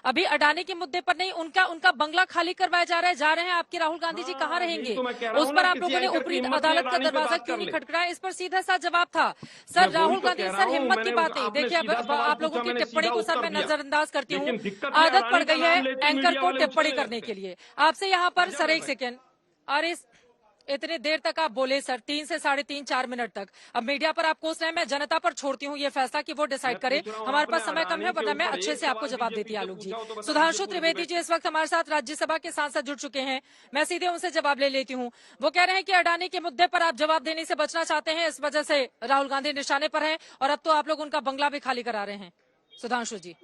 अभी अडानी के मुद्दे पर नहीं, उनका बंगला खाली करवाया जा रहे हैं आपके राहुल गांधी जी कहाँ रहेंगे? उस पर आप लोगों ने ऊपरी अदालत का दरवाजा क्यों नहीं खटखटाया? इस पर सीधा सा जवाब था सर राहुल गांधी सर, हिम्मत की बात नहीं। देखिए अब आप लोगों की टिप्पणी को सर मैं नजरअंदाज करती हूँ, आदत पड़ गई है एंकर को टिप्पणी करने के लिए। आपसे यहाँ पर सर एक सेकेंड, और इतने देर तक आप बोले सर, 3 से 3.5 4 मिनट तक। अब मीडिया पर आप कोस रहे हैं, मैं जनता पर छोड़ती हूँ ये फैसला कि वो डिसाइड करे। हमारे पास समय कम है, वरना मैं अच्छे से आपको जवाब देती आलोक जी। सुधांशु त्रिवेदी जी इस वक्त हमारे साथ राज्यसभा के सांसद जुड़ चुके हैं, मैं सीधे उनसे जवाब ले लेती हूँ। वो कह रहे हैं कि अडानी के मुद्दे पर आप जवाब देने से बचना चाहते हैं, इस वजह से राहुल गांधी निशाने पर है और अब तो आप लोग उनका बंगला भी खाली करा रहे हैं। सुधांशु जी,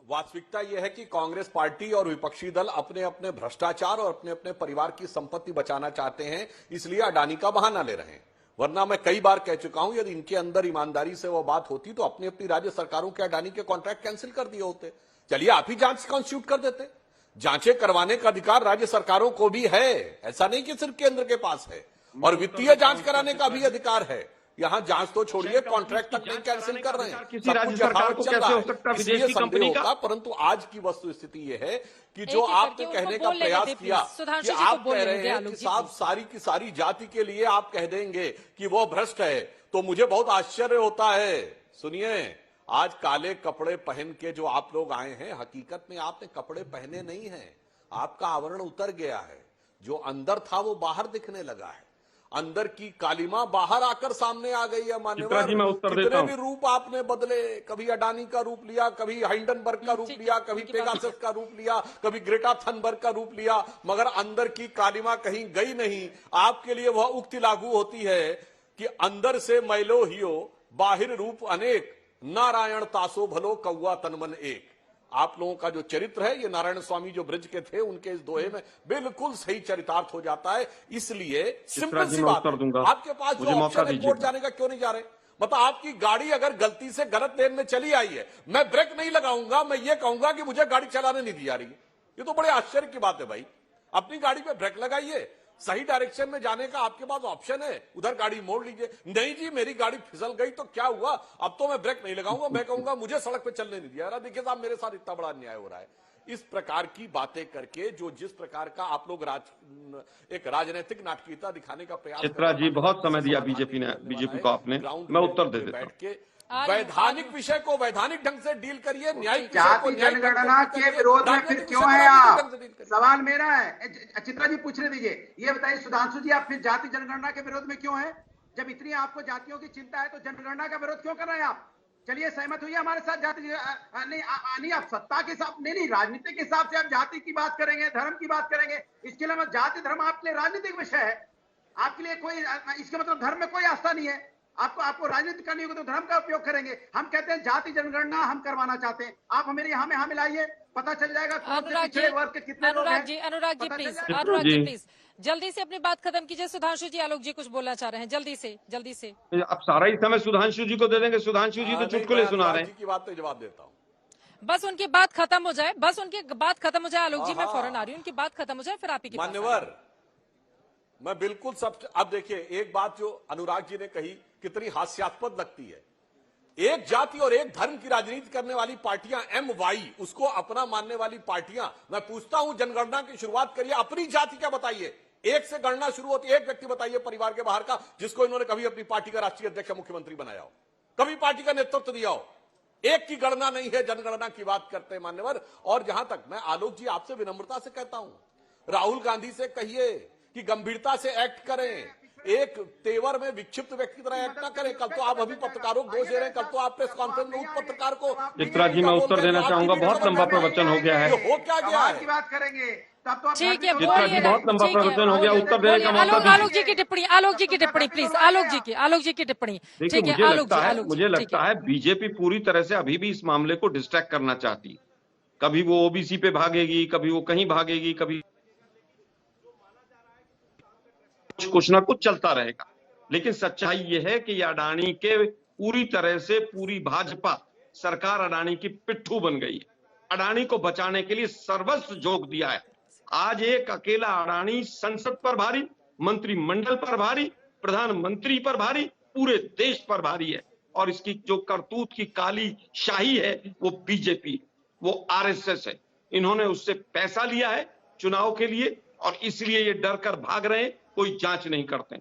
वास्तविकता यह है कि कांग्रेस पार्टी और विपक्षी दल अपने अपने भ्रष्टाचार और अपने अपने परिवार की संपत्ति बचाना चाहते हैं, इसलिए अडानी का बहाना ले रहे हैं। वरना मैं कई बार कह चुका हूं, यदि इनके अंदर ईमानदारी से वो बात होती तो अपनी अपनी राज्य सरकारों के अडानी के कॉन्ट्रैक्ट कैंसिल कर दिए होते। चलिए आप ही जांच कॉन्स्टिट्यूट कर देते। जांचें करवाने का अधिकार राज्य सरकारों को भी है, ऐसा नहीं कि सिर्फ केंद्र के पास है, और वित्तीय जांच कराने का भी अधिकार है। यहाँ जांच तो छोड़िए, कॉन्ट्रैक्ट तक नहीं कैंसिल कर रहे हैं, किसी राज्य सरकार को कैसे हो सकता है विदेश की कंपनी का? परंतु आज की वस्तु स्थिति यह है कि जो आपने कहने का प्रयास किया कि आप कह रहे हैं कि साहब सारी की सारी जाति के लिए आप कह देंगे कि वो भ्रष्ट है, तो मुझे बहुत आश्चर्य होता है। सुनिए, आज काले कपड़े पहन के जो आप लोग आए हैं, हकीकत में आपने कपड़े पहने नहीं है, आपका आवरण उतर गया है। जो अंदर था वो बाहर दिखने लगा है, अंदर की कालिमा बाहर आकर सामने आ गई है। मान्यवर, कितने भी रूप आपने बदले, कभी अडानी का रूप लिया, कभी हाइंडनबर्ग का रूप लिया, कभी पेगासस का रूप लिया, कभी ग्रेटा थनबर्ग का रूप लिया, मगर अंदर की कालिमा कहीं गई नहीं। आपके लिए वह उक्ति लागू होती है कि अंदर से मैलो हियो बाहिर रूप अनेक, नारायण तासो भलो कौआ तनमन एक। आप लोगों का जो चरित्र है, ये नारायण स्वामी जो ब्रज के थे, उनके इस दोहे में बिल्कुल सही चरितार्थ हो जाता है। इसलिए सिंपल सी बात, आपके पास जो ऑप्शन है कोर्ट जाने का, क्यों नहीं जा रहे? मतलब आपकी गाड़ी अगर गलती से गलत लेन में चली आई है, मैं ब्रेक नहीं लगाऊंगा, मैं ये कहूंगा कि मुझे गाड़ी चलाने नहीं दी जा रही है। ये तो बड़े आश्चर्य की बात है भाई। अपनी गाड़ी पे ब्रेक लगाइए, सही डायरेक्शन में जाने का आपके पास ऑप्शन है, उधर गाड़ी मोड़ लीजिए। नहीं जी, मेरी गाड़ी फिसल गई तो क्या हुआ, अब तो मैं ब्रेक नहीं लगाऊंगा, मैं कहूंगा मुझे सड़क पे चलने नहीं दिया। देखिए साहब, मेरे साथ इतना बड़ा अन्याय हो रहा है। इस प्रकार की बातें करके जो जिस प्रकार का आप लोग एक राजनीतिक नाटकीयता दिखाने का प्रयास, चित्रा जी बहुत समय दिया बीजेपी को आपने, मैं उत्तर दे देता हूं। वैधानिक विषय को वैधानिक ढंग से डील करिए, न्यायिक जाति जनगणना के विरोध में फिर क्यों है आप? सवाल मेरा है, चित्रा जी पूछने दीजिए। ये बताइए सुधांशु जी, आप फिर जाति जनगणना के विरोध में क्यों है? जब इतनी आपको जातियों की चिंता है तो जनगणना का विरोध क्यों कर रहे हैं आप? चलिए सहमत हुई हमारे साथ, जाति नहीं आप सत्ता के हिसाब नहीं, राजनीति के हिसाब से आप जाति की बात करेंगे, धर्म की बात करेंगे। इसके अलावा जाति धर्म आपके लिए राजनीतिक विषय है, आपके लिए कोई, इसका मतलब धर्म में कोई आस्था नहीं है। आपको राजनीति करनी होगी तो धर्म का उपयोग करेंगे। हम कहते हैं जाति जनगणना हम करवाना चाहते हैं, आप हमें यहाँ में मिलाइए, पता चल जाएगा वर्ग के कितने लोग हैं। अनुराग जी प्लीज जल्दी से अपनी बात खत्म कीजिए। सुधांशु जी, आलोक जी कुछ बोलना चाह रहे हैं, जल्दी से। अब सारा ही समय सुधांशु जी को दे देंगे, सुधांशु जी तो चुटकुले सुना रहे हैं। की बात पे जवाब देता हूँ, बस उनकी बात खत्म हो जाए, आलोक जी मैं फौरन आ रही हूँ, उनकी बात खत्म हो जाए फिर आप ही की बात। मान्यवर, मैं बिल्कुल सब, अब देखिए एक बात जो अनुराग जी ने कही कितनी हास्यास्पद लगती है। एक जाति और एक धर्म की राजनीति करने वाली पार्टियां, MY उसको अपना मानने वाली पार्टियां, मैं पूछता हूं जनगणना की शुरुआत करिए, अपनी जाति क्या बताइए। एक से गणना शुरू होती है, एक व्यक्ति बताइए परिवार के बाहर का जिसको इन्होंने कभी अपनी पार्टी का राष्ट्रीय अध्यक्ष मुख्यमंत्री बनाया हो, कभी पार्टी का नेतृत्व दिया हो। एक की गणना नहीं है, जनगणना की बात करते हैं मान्यवर। और जहां तक मैं आलोक जी आपसे विनम्रता से कहता हूं, राहुल गांधी से कहिए कि गंभीरता से एक्ट करें, एक तेवर में विक्षिप्त व्यक्ति की तरह एक्ट ना करें। कल तो आप अभी पत्रकारों को दोष दे रहे हैं, कल तो आप प्रेस कॉन्फ्रेंस में उस पत्रकार को, चित्रा जी मैं उत्तर देना चाहूंगा, बहुत लंबा प्रवचन हो गया है। हो क्या गया है की बात करेंगे ठीक है, चित्रा जी बहुत लंबा प्रवचन हो गया, उत्तर देने का मौका दीजिए। आलोक जी की टिप्पणी प्लीज, आलोक जी की टिप्पणी। देखिए मुझे लगता है बीजेपी पूरी तरह से अभी भी इस मामले को डिस्ट्रैक्ट करना चाहती है। कभी वो ओबीसी पे भागेगी, कभी वो कहीं भागेगी, कभी कुछ ना कुछ चलता रहेगा। लेकिन सच्चाई यह है कि अडानी के पूरी तरह से पूरी भाजपा सरकार अडानी की पिट्ठू बन गई है। अडानी को बचाने के लिए सर्वस्व झोंक दिया है। आज एक अकेला अडानी संसद पर भारी, मंत्रिमंडल पर भारी, प्रधानमंत्री पर भारी, पूरे देश पर भारी है। और इसकी जो करतूत की काली शाही है वो बीजेपी, वो आरएसएस है। इन्होंने उससे पैसा लिया है चुनाव के लिए और इसलिए ये डर कर भाग रहे हैं, कोई जांच नहीं करते।